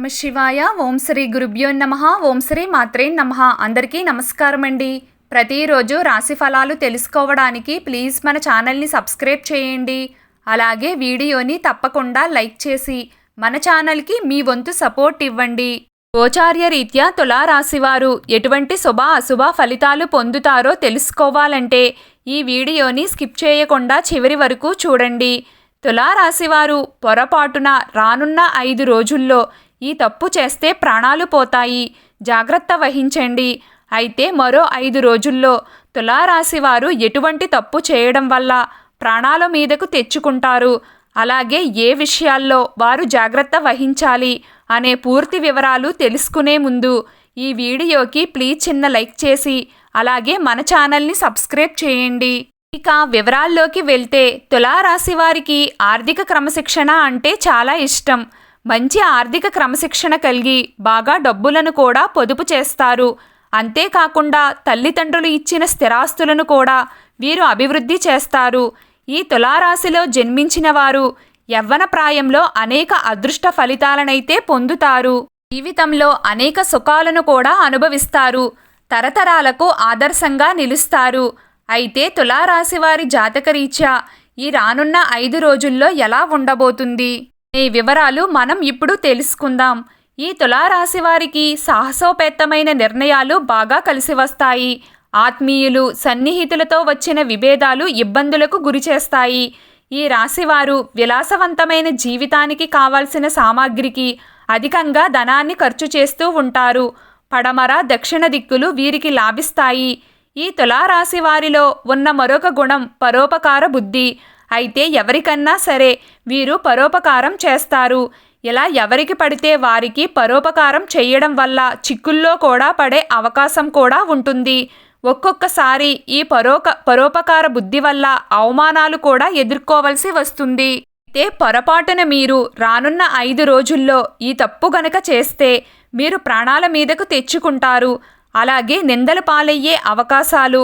నమ శివాయ. ఓం శ్రీ గురుభ్యో నమః. ఓం శ్రీ మాత్రే నమః. అందరికీ నమస్కారం అండి. ప్రతిరోజు రాశి ఫలాలు తెలుసుకోవడానికి ప్లీజ్ మన ఛానల్ని సబ్స్క్రైబ్ చేయండి. అలాగే వీడియోని తప్పకుండా లైక్ చేసి మన ఛానల్కి మీ వంతు సపోర్ట్ ఇవ్వండి. గోచార్య రీత్యా తులారాశివారు ఎటువంటి శుభ అశుభ ఫలితాలు పొందుతారో తెలుసుకోవాలంటే ఈ వీడియోని స్కిప్ చేయకుండా చివరి వరకు చూడండి. తులారాశివారు పొరపాటున రానున్న 5 రోజుల్లో ఈ తప్పు చేస్తే ప్రాణాలు పోతాయి, జాగ్రత్త వహించండి. అయితే మరో 5 రోజుల్లో తులారాశివారు ఎటువంటి తప్పు చేయడం వల్ల ప్రాణాల మీదకు తెచ్చుకుంటారు, అలాగే ఏ విషయాల్లో వారు జాగ్రత్త వహించాలి అనే పూర్తి వివరాలు తెలుసుకునే ముందు ఈ వీడియోకి ప్లీజ్ చిన్న లైక్ చేసి అలాగే మన ఛానల్ని సబ్స్క్రైబ్ చేయండి. ఇక వివరాల్లోకి వెళ్తే తులారాశి వారికి ఆర్థిక క్రమశిక్షణ అంటే చాలా ఇష్టం. మంచి ఆర్థిక క్రమశిక్షణ కలిగి బాగా డబ్బులను కూడా పొదుపు చేస్తారు. అంతేకాకుండా తల్లిదండ్రులు ఇచ్చిన స్థిరాస్తులను కూడా వీరు అభివృద్ధి చేస్తారు. ఈ తులారాశిలో జన్మించిన వారు యవ్వన ప్రాయంలో అనేక అదృష్ట ఫలితాలనైతే పొందుతారు. జీవితంలో అనేక సుఖాలను కూడా అనుభవిస్తారు. తరతరాలకు ఆదర్శంగా నిలుస్తారు. అయితే తులారాశి వారి జాతకరీత్యా ఈ రానున్న 5 రోజుల్లో ఎలా ఉండబోతుంది ఈ వివరాలు మనం ఇప్పుడు తెలుసుకుందాం. ఈ తులారాశి వారికి సాహసోపేతమైన నిర్ణయాలు బాగా కలిసి వస్తాయి. ఆత్మీయులు సన్నిహితులతో వచ్చిన విభేదాలు ఇబ్బందులకు గురిచేస్తాయి. ఈ రాశివారు విలాసవంతమైన జీవితానికి కావాల్సిన సామాగ్రికి అధికంగా ధనాన్ని ఖర్చు చేస్తూ ఉంటారు. పడమర దక్షిణ దిక్కులు వీరికి లాభిస్తాయి. ఈ తులారాశి వారిలో ఉన్న మరొక గుణం పరోపకార బుద్ధి. అయితే ఎవరికన్నా సరే వీరు పరోపకారం చేస్తారు. ఇలా ఎవరికి పడితే వారికి పరోపకారం చేయడం వల్ల చిక్కుల్లో కూడా పడే అవకాశం కూడా ఉంటుంది. ఒక్కొక్కసారి ఈ పరోపకార బుద్ధి వల్ల అవమానాలు కూడా ఎదుర్కోవలసి వస్తుంది. అయితే పొరపాటున మీరు రానున్న 5 రోజుల్లో ఈ తప్పు గనక చేస్తే మీరు ప్రాణాల మీదకు తెచ్చుకుంటారు. అలాగే నిందలు పాలయ్యే అవకాశాలు,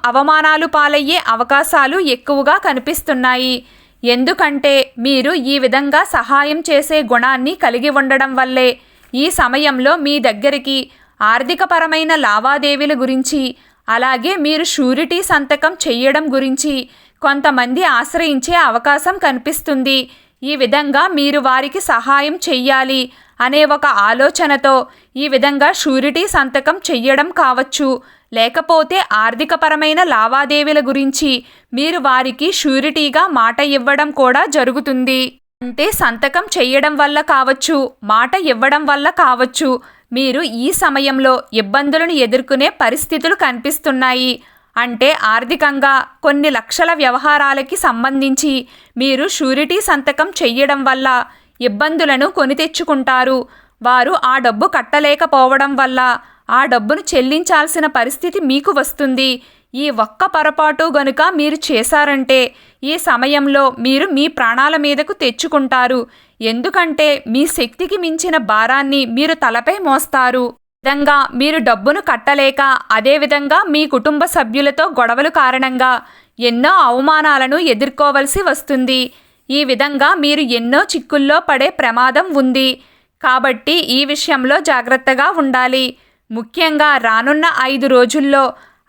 అవమానాలు పాలయ్యే అవకాశాలు ఎక్కువగా కనిపిస్తున్నాయి. ఎందుకంటే మీరు ఈ విధంగా సహాయం చేసే గుణాన్ని కలిగి ఉండడం వల్లే ఈ సమయంలో మీ దగ్గరికి ఆర్థికపరమైన లావాదేవీల గురించి, అలాగే మీరు షూరిటీ సంతకం చెయ్యడం గురించి కొంతమంది ఆశ్రయించే అవకాశం కనిపిస్తుంది. ఈ విధంగా మీరు వారికి సహాయం చెయ్యాలి అనే ఒక ఆలోచనతో ఈ విధంగా షూరిటీ సంతకం చెయ్యడం కావచ్చు, లేకపోతే ఆర్థికపరమైన లావాదేవీల గురించి మీరు వారికి షూరిటీగా మాట ఇవ్వడం కూడా జరుగుతుంది. అంటే సంతకం చెయ్యడం వల్ల కావచ్చు, మాట ఇవ్వడం వల్ల కావచ్చు, మీరు ఈ సమయంలో ఇబ్బందులను ఎదుర్కొనే పరిస్థితులు కనిపిస్తున్నాయి. అంటే ఆర్థికంగా కొన్ని లక్షల వ్యవహారాలకి సంబంధించి మీరు షూరిటీ సంతకం చెయ్యడం వల్ల ఇబ్బందులను కొని తెచ్చుకుంటారు. వారు ఆ డబ్బు కట్టలేకపోవడం వల్ల ఆ డబ్బును చెల్లించాల్సిన పరిస్థితి మీకు వస్తుంది. ఈ ఒక్క పొరపాటు గనుక మీరు చేశారంటే ఈ సమయంలో మీరు మీ ప్రాణాల మీదకు తెచ్చుకుంటారు. ఎందుకంటే మీ శక్తికి మించిన భారాన్ని మీరు తలపై మోస్తారు. విధంగా మీరు డబ్బును కట్టలేక, అదేవిధంగా మీ కుటుంబ సభ్యులతో గొడవలు కారణంగా ఎన్నో అవమానాలను ఎదుర్కోవలసి వస్తుంది. ఈ విధంగా మీరు ఎన్నో చిక్కుల్లో పడే ప్రమాదం ఉంది. కాబట్టి ఈ విషయంలో జాగ్రత్తగా ఉండాలి. ముఖ్యంగా రానున్న 5 రోజుల్లో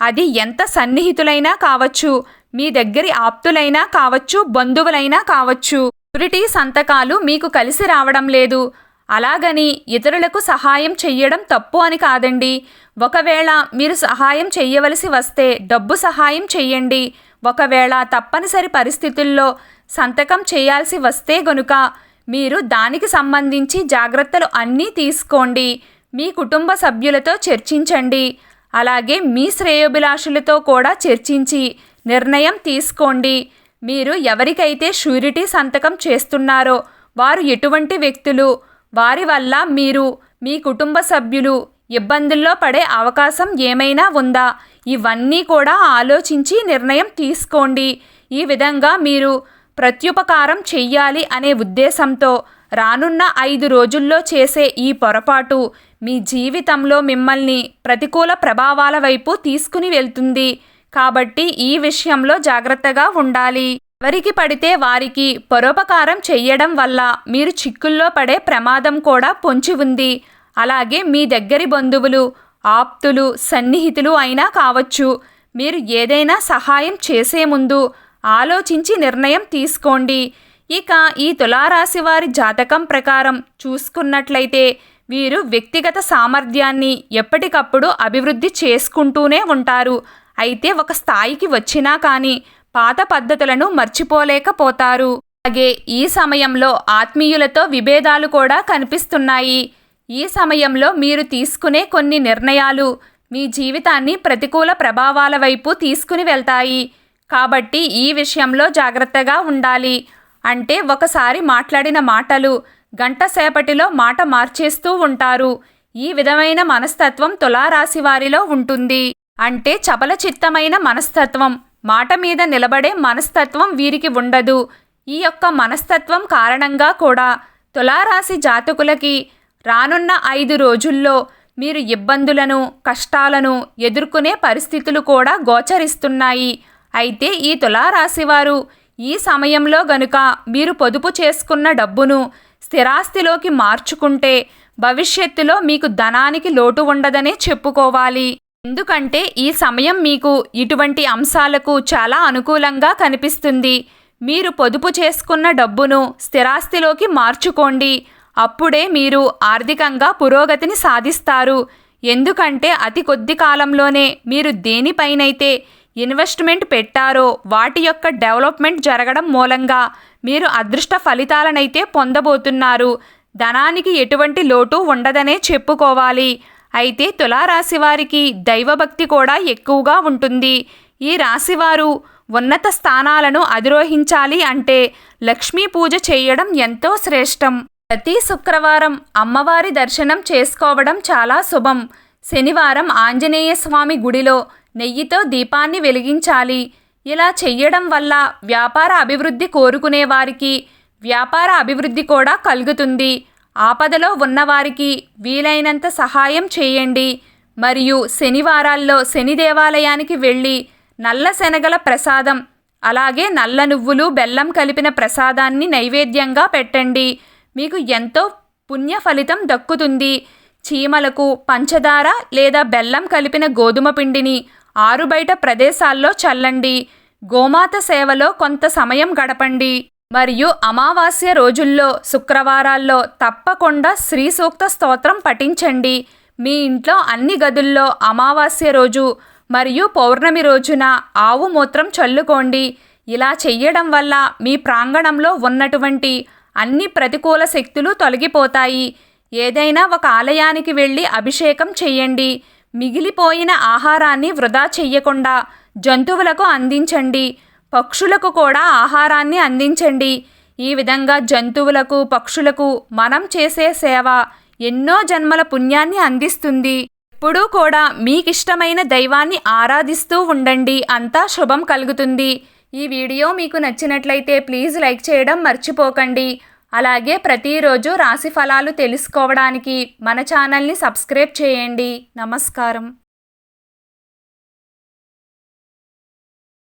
అది ఎంత సన్నిహితులైనా కావచ్చు, మీ దగ్గరి ఆప్తులైనా కావచ్చు, బంధువులైనా కావచ్చు, షూరిటీ సంతకాలు మీకు కలిసి రావడం లేదు. అలాగని ఇతరులకు సహాయం చెయ్యడం తప్పు అని కాదండి. ఒకవేళ మీరు సహాయం చెయ్యవలసి వస్తే డబ్బు సహాయం చెయ్యండి. ఒకవేళ తప్పనిసరి పరిస్థితుల్లో సంతకం చేయాల్సి వస్తే గనుక మీరు దానికి సంబంధించి జాగ్రత్తలు అన్నీ తీసుకోండి. మీ కుటుంబ సభ్యులతో చర్చించండి. అలాగే మీ శ్రేయోభిలాషులతో కూడా చర్చించి నిర్ణయం తీసుకోండి. మీరు ఎవరికైతే షూరిటీ సంతకం చేస్తున్నారో వారు ఎటువంటి వ్యక్తులు, వారి వల్ల మీరు, మీ కుటుంబ సభ్యులు ఇబ్బందుల్లో పడే అవకాశం ఏమైనా ఉందా, ఇవన్నీ కూడా ఆలోచించి నిర్ణయం తీసుకోండి. ఈ విధంగా మీరు ప్రత్యుపకారం చెయ్యాలి అనే ఉద్దేశంతో రానున్న 5 రోజుల్లో చేసే ఈ పొరపాటు మీ జీవితంలో మిమ్మల్ని ప్రతికూల ప్రభావాల వైపు తీసుకుని వెళ్తుంది. కాబట్టి ఈ విషయంలో జాగ్రత్తగా ఉండాలి. ఎవరికి పడితే వారికి పరోపకారం చెయ్యడం వల్ల మీరు చిక్కుల్లో పడే ప్రమాదం కూడా పొంచి ఉంది. అలాగే మీ దగ్గరి బంధువులు, ఆప్తులు, సన్నిహితులు అయినా కావచ్చు. మీరు ఏదైనా సహాయం చేసే ముందు ఆలోచించి నిర్ణయం తీసుకోండి. ఇక ఈ తులారాశి వారి జాతకం ప్రకారం చూసుకున్నట్లయితే వీరు వ్యక్తిగత సామర్థ్యాన్ని ఎప్పటికప్పుడు అభివృద్ధి చేసుకుంటూనే ఉంటారు. అయితే ఒక స్థాయికి వచ్చినా కానీ పాత పద్ధతులను మర్చిపోలేకపోతారు. అలాగే ఈ సమయంలో ఆత్మీయులతో విభేదాలు కూడా కనిపిస్తున్నాయి. ఈ సమయంలో మీరు తీసుకునే కొన్ని నిర్ణయాలు మీ జీవితాన్ని ప్రతికూల ప్రభావాల వైపు తీసుకుని వెళ్తాయి. కాబట్టి ఈ విషయంలో జాగ్రత్తగా ఉండాలి. అంటే ఒకసారి మాట్లాడిన మాటలు గంట సేపటిలో మాట మార్చేస్తూ ఉంటారు. ఈ విధమైన మనస్తత్వం తులారాశి వారిలో ఉంటుంది. అంటే చపల చిత్తమైన మనస్తత్వం, మాట మీద నిలబడే మనస్తత్వం వీరికి ఉండదు. ఈ యొక్క మనస్తత్వం కారణంగా కూడా తులారాశి జాతకులకి రానున్న 5 రోజుల్లో మీరు ఇబ్బందులను, కష్టాలను ఎదుర్కొనే పరిస్థితులు కూడా గోచరిస్తున్నాయి. అయితే ఈ తులారాశి వారు ఈ సమయంలో గనుక మీరు పొదుపు చేసుకున్న డబ్బును స్థిరాస్తిలోకి మార్చుకుంటే భవిష్యత్తులో మీకు ధనానికి లోటు ఉండదనే చెప్పుకోవాలి. ఎందుకంటే ఈ సమయం మీకు ఇటువంటి అంశాలకు చాలా అనుకూలంగా కనిపిస్తుంది. మీరు పొదుపు చేసుకున్న డబ్బును స్థిరాస్తిలోకి మార్చుకోండి. అప్పుడే మీరు ఆర్థికంగా పురోగతిని సాధిస్తారు. ఎందుకంటే అతి కొద్ది కాలంలోనే మీరు దేనిపైనైతే ఇన్వెస్ట్మెంట్ పెట్టారో వాటి యొక్క డెవలప్మెంట్ జరగడం మూలంగా మీరు అదృష్ట ఫలితాలనైతే పొందబోతున్నారు. ధనానికి ఎటువంటి లోటు ఉండదనే చెప్పుకోవాలి. అయితే తులారాశి వారికి దైవభక్తి కూడా ఎక్కువగా ఉంటుంది. ఈ రాశివారు ఉన్నత స్థానాలను అధిరోహించాలి అంటే లక్ష్మీ పూజ చేయడం ఎంతో శ్రేష్టం. ప్రతి శుక్రవారం అమ్మవారి దర్శనం చేసుకోవడం చాలా శుభం. శనివారం ఆంజనేయ స్వామి గుడిలో నెయ్యితో దీపాన్ని వెలిగించాలి. ఇలా చెయ్యడం వల్ల వ్యాపార అభివృద్ధి కోరుకునే వారికి వ్యాపార అభివృద్ధి కూడా కలుగుతుంది. ఆపదలో ఉన్నవారికి వీలైనంత సహాయం చేయండి. మరియు శనివారాల్లో శని దేవాలయానికి వెళ్ళి నల్ల శనగల ప్రసాదం, అలాగే నల్ల నువ్వులు, బెల్లం కలిపిన ప్రసాదాన్ని నైవేద్యంగా పెట్టండి. మీకు ఎంతో పుణ్య ఫలితం దక్కుతుంది. చీమలకు పంచదార లేదా బెల్లం కలిపిన గోధుమ పిండిని ఆరుబయట ప్రదేశాల్లో చల్లండి. గోమాత సేవలో కొంత సమయం గడపండి. మరియు అమావాస్య రోజుల్లో, శుక్రవారాల్లో తప్పకుండా శ్రీ సూక్త స్తోత్రం పఠించండి. మీ ఇంట్లో అన్ని గదుల్లో అమావాస్య రోజు మరియు పౌర్ణమి రోజున ఆవు మూత్రం చల్లుకోండి. ఇలా చెయ్యడం వల్ల మీ ప్రాంగణంలో ఉన్నటువంటి అన్ని ప్రతికూల శక్తులు తొలగిపోతాయి. ఏదైనా ఒక ఆలయానికి వెళ్ళి అభిషేకం చెయ్యండి. మిగిలిపోయిన ఆహారాన్ని వృధా చెయ్యకుండా జంతువులకు అందించండి. పక్షులకు కూడా ఆహారాన్ని అందించండి. ఈ విధంగా జంతువులకు, పక్షులకు మనం చేసే సేవ ఎన్నో జన్మల పుణ్యాన్ని అందిస్తుంది. ఎప్పుడూ కూడా మీకిష్టమైన దైవాన్ని ఆరాధిస్తూ ఉండండి. అంతా శుభం కలుగుతుంది. ఈ వీడియో మీకు నచ్చినట్లయితే ప్లీజ్ లైక్ చేయడం మర్చిపోకండి. అలాగే ప్రతిరోజు రాశి ఫలాలు తెలుసుకోవడానికి మన ఛానల్ని సబ్స్క్రైబ్ చేయండి. నమస్కారం.